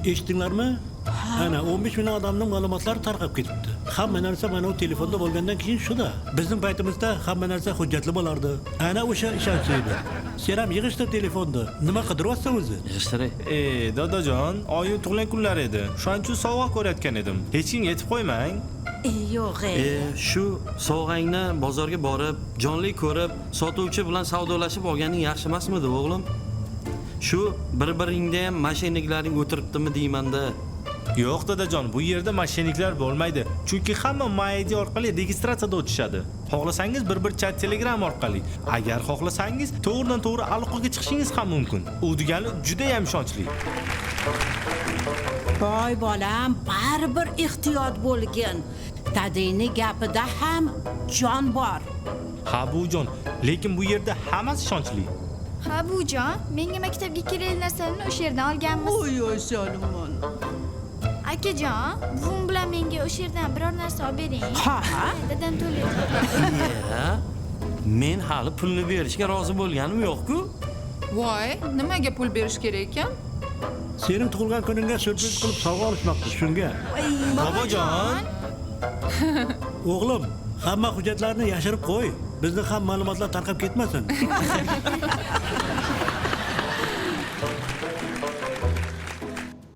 Eshitdinglarmi? Ana 15 million odamning ma'lumotlari tarqab ketibdi. Hamma narsa mana o telefonda bo'lgandan keyin shuda. Bizning paytimizda hamma narsa hujjatli bo'lardi. Ana o'sha ishonch edi. Sen ham yig'ishtir telefonda. Nima qidiryapsan o'zi? Yig'ishtiray. Dadajon, oyim tug'ilgan kunlar edi. Shuning uchun sovg'a ko'rayotgan edim. Hech kimga aytib qo'ymang. Yo'q. Shu sovg'angni bozorga borib, jonli ko'rib, sotuvchi bilan savdolashib olganing yaxshi emasmidi, o'g'lim? Shu bir-biringda ham mashinaklaring o'tiribdimi deymanda. Yo'q dadajon, bu yerda mashinliklar bo'lmaydi. Chunki hamma MyID orqali registratsiyada o'tishadi. Xohlasangiz bir chat Telegram orqali, agar xohlasangiz to'g'ridan-to'g'ri aloqaga chiqishingiz ham mumkin. U degani juda ham ishonchli. Voy bolam, baribir ehtiyot bo'lgin. Dadangni gapida ham jon bor. Ha bujon, lekin bu yerda hammasi ishonchli. Ha bujon, menga maktabga kerakli narsalarni o'sha yerdan olganmiz. Oy Solomon. Akajon, buvim bilan menga o'sha yerdan biror narsa olib bering. Ha. Dadam to'laydi. Men hali pulni berishga rozi bo'lganim yo'q-ku. Voy, nimaga pul berish kerak ekan? Sening tug'ilgan kuningga surpriz qilib sovg'a olishmoqchi shunga. Bobojon, O'g'lim, hamma hujjatlarni yashirib qo'y. Bizning ham ma'lumotlar tarqab ketmasin.